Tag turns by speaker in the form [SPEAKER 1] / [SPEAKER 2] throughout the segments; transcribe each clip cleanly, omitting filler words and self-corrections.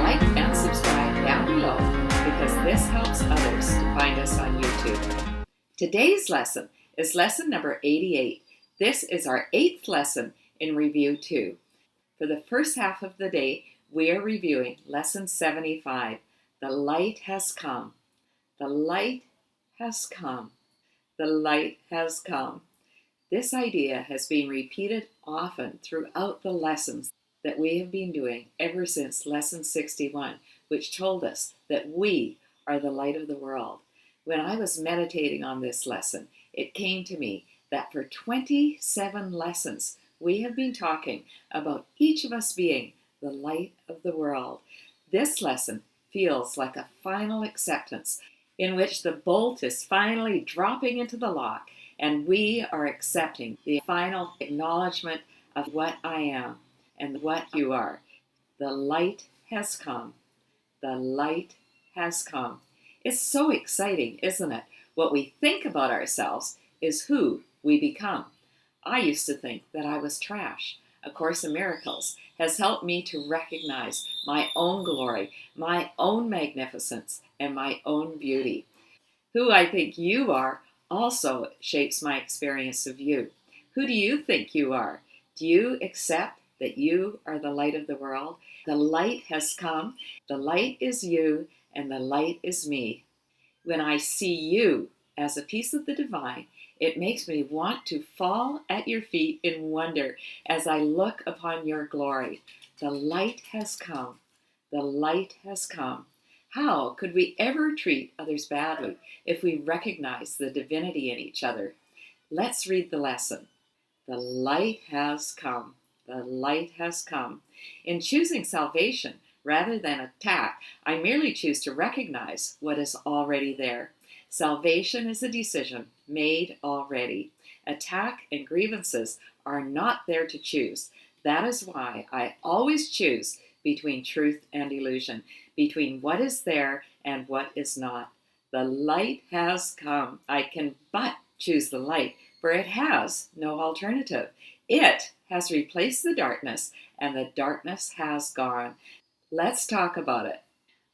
[SPEAKER 1] like and subscribe down below because this helps others to find us on YouTube. Today's lesson is lesson number 88. This is our 8th lesson in Review 2. For the first half of the day, we are reviewing lesson 75. The light has come. The light has come. The light has come. This idea has been repeated often throughout the lessons that we have been doing ever since lesson 61, which told us that we are the light of the world. When I was meditating on this lesson, it came to me that for 27 lessons, we have been talking about each of us being the light of the world. This lesson feels like a final acceptance in which the bolt is finally dropping into the lock and we are accepting the final acknowledgement of what I am and what you are. The light has come. The light has come. It's so exciting, isn't it? What we think about ourselves is who we become. I used to think that I was trash. A Course in Miracles has helped me to recognize my own glory, my own magnificence, and my own beauty. Who I think you are also shapes my experience of you. Who do you think you are? Do you accept that you are the light of the world? The light has come. The light is you, and the light is me. When I see you as a piece of the divine, it makes me want to fall at your feet in wonder as I look upon your glory. The light has come. The light has come. How could we ever treat others badly if we recognize the divinity in each other? Let's read the lesson. The light has come. The light has come. In choosing salvation rather than attack, I merely choose to recognize what is already there. Salvation is a decision made already. Attack and grievances are not there to choose. That is why I always choose between truth and illusion, between what is there and what is not. The light has come. I can but choose the light, for it has no alternative. It has replaced the darkness, and the darkness has gone. Let's talk about it.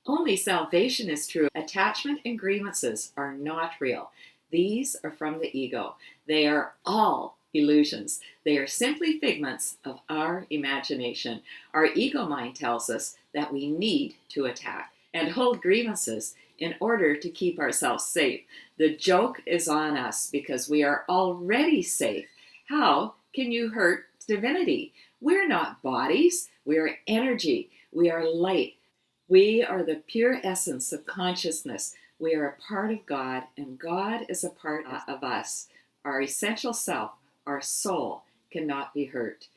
[SPEAKER 1] Only salvation is true. Attachment and grievances are not real. These are from the ego. They are all illusions. They are simply figments of our imagination. Our ego mind tells us that we need to attack and hold grievances in order to keep ourselves safe. The joke is on us because we are already safe. How can you hurt divinity? We're not bodies. We are energy. We are light. We are the pure essence of consciousness. We are a part of God, and God is a part of us. Our essential self, our soul, cannot be hurt.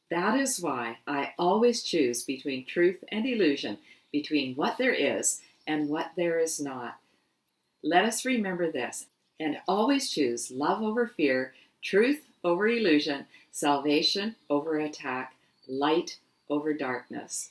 [SPEAKER 1] That is why I always choose between truth and illusion, between what there is and what there is not. Let us remember this, and always choose love over fear, truth over illusion, salvation over attack, light over darkness.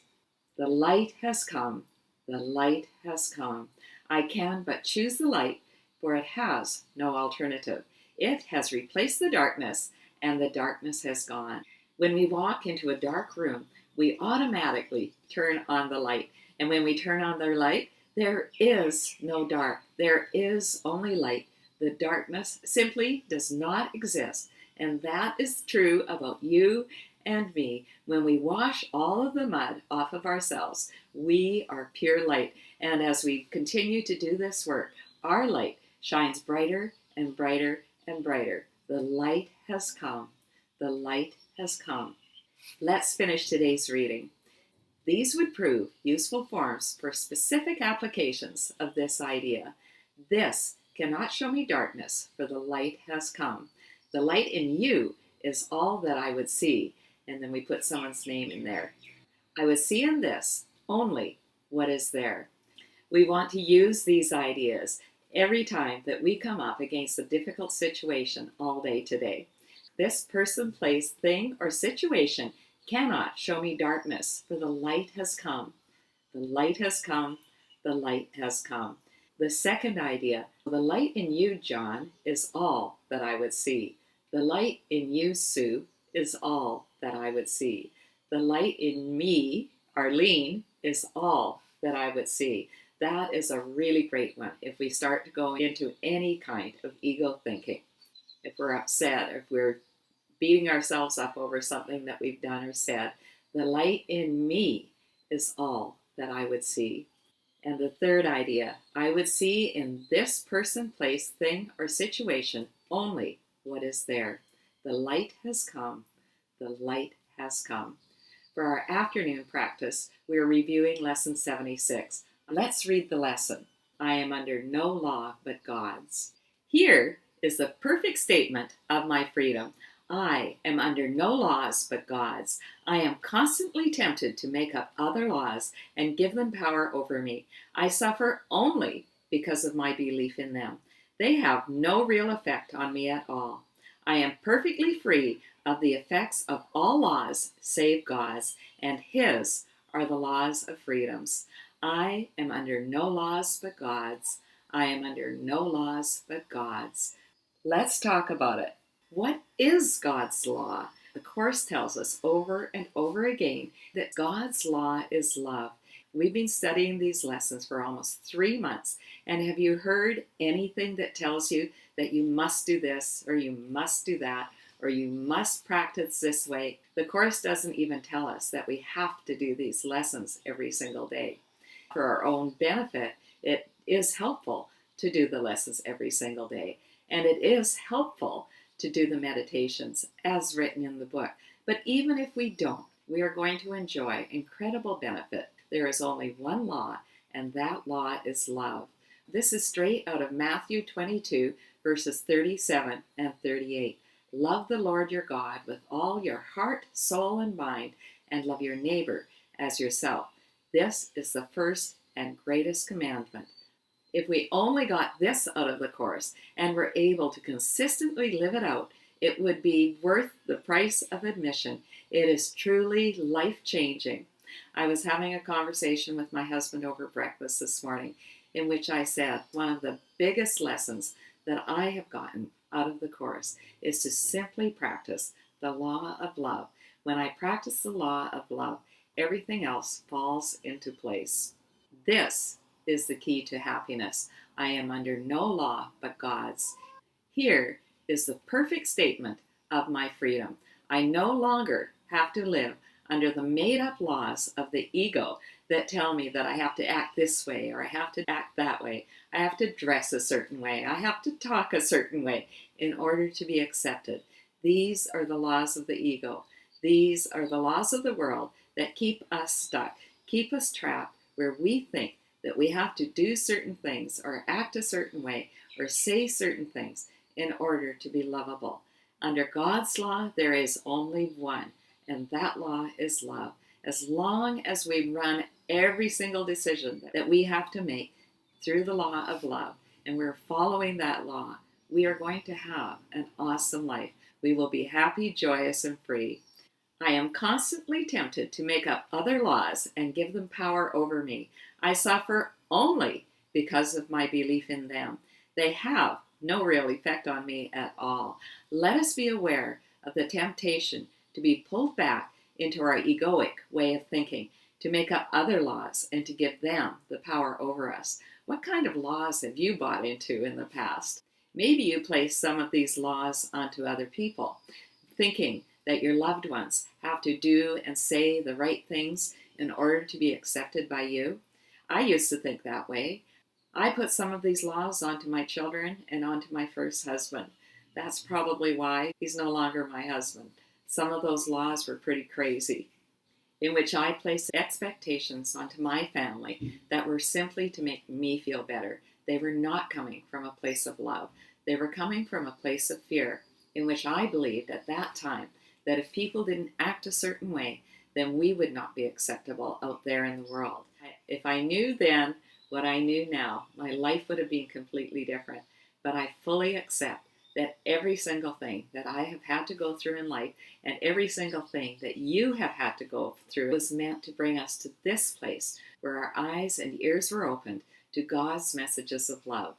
[SPEAKER 1] The light has come. The light has come. I can but choose the light, for it has no alternative. It has replaced the darkness, and the darkness has gone. When we walk into a dark room, we automatically turn on the light. And when we turn on the light, there is no dark. There is only light. The darkness simply does not exist. And that is true about you and me. When we wash all of the mud off of ourselves, we are pure light. And as we continue to do this work, our light shines brighter and brighter and brighter. The light has come. The light has come. Let's finish today's reading. These would prove useful forms for specific applications of this idea. This cannot show me darkness, for the light has come. The light in you is all that I would see. And then we put someone's name in there. I would see in this only what is there. We want to use these ideas every time that we come up against a difficult situation all day today. This person, place, thing, or situation cannot show me darkness, for the light has come. The light has come. The light has come. The second idea, the light in you, John, is all that I would see. The light in you, Sue, is all that I would see. The light in me, Arlene is all that I would see. That is a really great one if we start to go into any kind of ego thinking. If we're upset, if we're beating ourselves up over something that we've done or said, the light in me is all that I would see. And the third idea, I would see in this person, place, thing, or situation only what is there. The light has come. The light has come. For our afternoon practice, we are reviewing Lesson 76. Let's read the lesson. I am under no law but God's. Here is the perfect statement of my freedom. I am under no laws but God's. I am constantly tempted to make up other laws and give them power over me. I suffer only because of my belief in them. They have no real effect on me at all. I am perfectly free of the effects of all laws save God's, and His are the laws of freedoms. I am under no laws but God's. I am under no laws but God's. Let's talk about it. What is God's law? The Course tells us over and over again that God's law is love. We've been studying these lessons for almost 3 months, and have you heard anything that tells you that you must do this, or you must do that, or you must practice this way? The Course doesn't even tell us that we have to do these lessons every single day. For our own benefit, it is helpful to do the lessons every single day, and it is helpful to do the meditations as written in the book. But even if we don't, we are going to enjoy incredible benefit. There is only one law, and that law is love. This is straight out of Matthew 22, verses 37 and 38. Love the Lord your God with all your heart, soul, and mind, and love your neighbor as yourself. This is the first and greatest commandment. If we only got this out of the Course and were able to consistently live it out, it would be worth the price of admission. It is truly life-changing. I was having a conversation with my husband over breakfast this morning in which I said one of the biggest lessons that I have gotten out of the Course is to simply practice the law of love. When I practice the law of love, everything else falls into place. This is the key to happiness. I am under no law but God's. Here is the perfect statement of my freedom. I no longer have to live under the made-up laws of the ego that tell me that I have to act this way or I have to act that way. I have to dress a certain way. I have to talk a certain way in order to be accepted. These are the laws of the ego. These are the laws of the world that keep us stuck, keep us trapped, where we think that we have to do certain things or act a certain way or say certain things in order to be lovable. Under God's law, there is only one, and that law is love. As long as we run every single decision that we have to make through the law of love, and we're following that law, we are going to have an awesome life. We will be happy, joyous, and free. I am constantly tempted to make up other laws and give them power over me. I suffer only because of my belief in them. They have no real effect on me at all. Let us be aware of the temptation to be pulled back into our egoic way of thinking, to make up other laws and to give them the power over us. What kind of laws have you bought into in the past? Maybe you place some of these laws onto other people, thinking that your loved ones have to do and say the right things in order to be accepted by you. I used to think that way. I put some of these laws onto my children and onto my first husband. That's probably why he's no longer my husband. Some of those laws were pretty crazy, in which I placed expectations onto my family that were simply to make me feel better. They were not coming from a place of love. They were coming from a place of fear, in which I believed at that time that if people didn't act a certain way, then we would not be acceptable out there in the world. If I knew then what I knew now, my life would have been completely different. But I fully accept that every single thing that I have had to go through in life and every single thing that you have had to go through was meant to bring us to this place where our eyes and ears were opened to God's messages of love.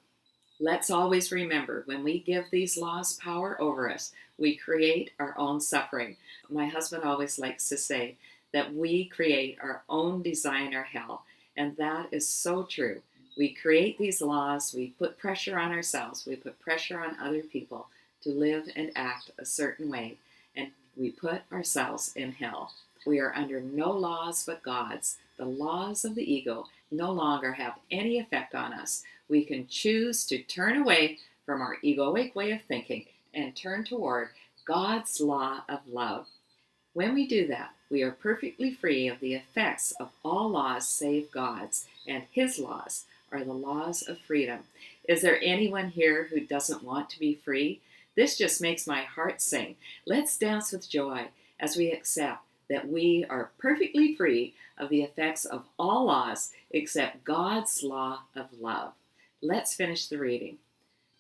[SPEAKER 1] Let's always remember, when we give these laws power over us, we create our own suffering. My husband always likes to say that we create our own designer hell. And that is so true. We create these laws, we put pressure on ourselves, we put pressure on other people to live and act a certain way, and we put ourselves in hell. We are under no laws but God's. The laws of the ego no longer have any effect on us. We can choose to turn away from our egoic way of thinking and turn toward God's law of love. When we do that, we are perfectly free of the effects of all laws save God's, and His laws are the laws of freedom. Is there anyone here who doesn't want to be free? This just makes my heart sing. Let's dance with joy as we accept that we are perfectly free of the effects of all laws except God's law of love. Let's finish the reading.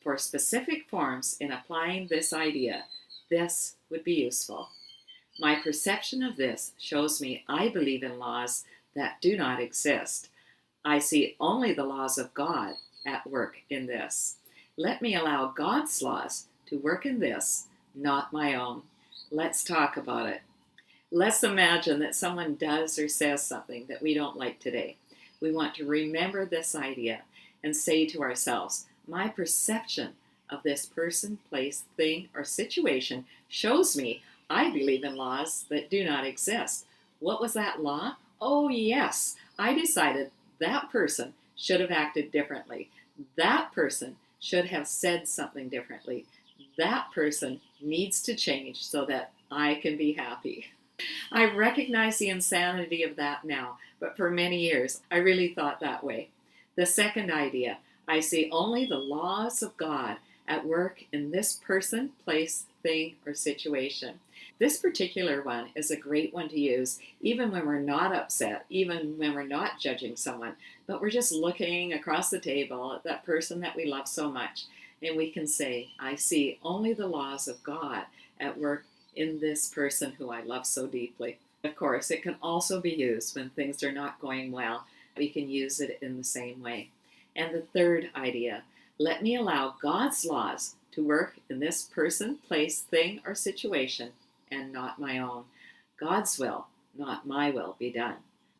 [SPEAKER 1] For specific forms in applying this idea, this would be useful. My perception of this shows me I believe in laws that do not exist. I see only the laws of God at work in this. Let me allow God's laws to work in this, not my own. Let's talk about it. Let's imagine that someone does or says something that we don't like today. We want to remember this idea and say to ourselves, my perception of this person, place, thing, or situation shows me I believe in laws that do not exist. What was that law? Oh, yes. I decided that person should have acted differently. That person should have said something differently. That person needs to change so that I can be happy. I recognize the insanity of that now, but for many years I really thought that way. The second idea, I see only the laws of God at work in this person, place, thing, or situation. This particular one is a great one to use even when we're not upset, even when we're not judging someone, but we're just looking across the table at that person that we love so much. And we can say, I see only the laws of God at work in this person who I love so deeply. Of course, it can also be used when things are not going well. We can use it in the same way. And the third idea, let me allow God's laws to work in this person, place, thing, or situation, and not my own. God's will, not my will, be done.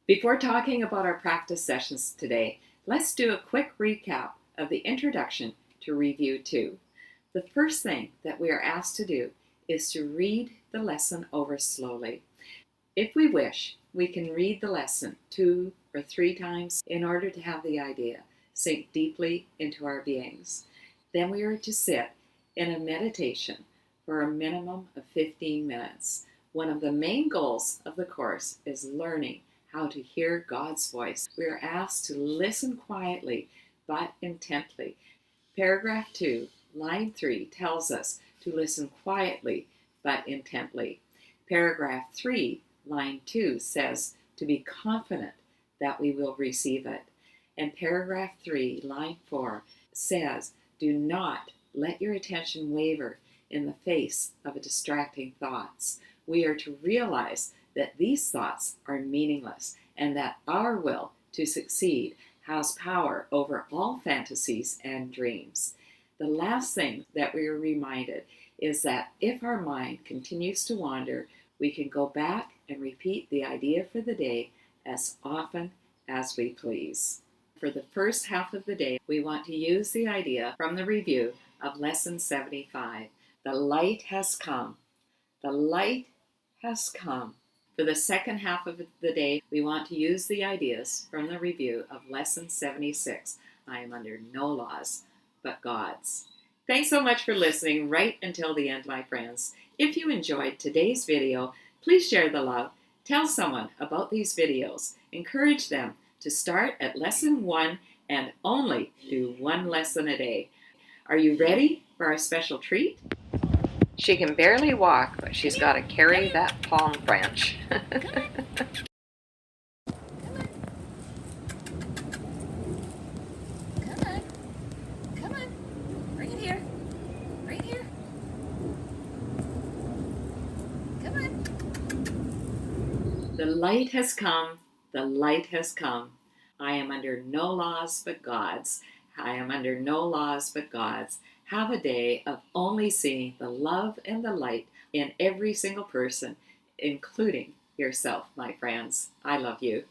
[SPEAKER 1] Before talking about our practice sessions today, let's do a quick recap of the introduction to Review 2. The first thing that we are asked to do is to read the lesson over slowly. If we wish, we can read the lesson 2 or 3 times in order to have the idea sink deeply into our beings. Then we are to sit in a meditation for a minimum of 15 minutes. One of the main goals of the course is learning how to hear God's voice. We are asked to listen quietly but intently. Paragraph 2, line 3 tells us to listen quietly but intently. Paragraph 3, line 2 says to be confident that we will receive it. And paragraph 3, line 4 says, do not let your attention waver in the face of distracting thoughts. We are to realize that these thoughts are meaningless and that our will to succeed has power over all fantasies and dreams. The last thing that we are reminded is that if our mind continues to wander, we can go back and repeat the idea for the day as often as we please. For the first half of the day, we want to use the idea from the review of Lesson 75. The light has come. The light has come. For the second half of the day, we want to use the ideas from the review of Lesson 76. I am under no laws but God's. Thanks so much for listening right until the end, my friends. If you enjoyed today's video, please share the love. Tell someone about these videos. Encourage them to start at Lesson 1 and only do 1 lesson a day. Are you ready for our special treat? She can barely walk, but she's got to carry that palm branch.
[SPEAKER 2] Come on. Bring it here. Right here. Come on.
[SPEAKER 1] The light has come. The light has come. I am under no laws but God's. I am under no laws but God's. Have a day of only seeing the love and the light in every single person, including yourself, my friends. I love you.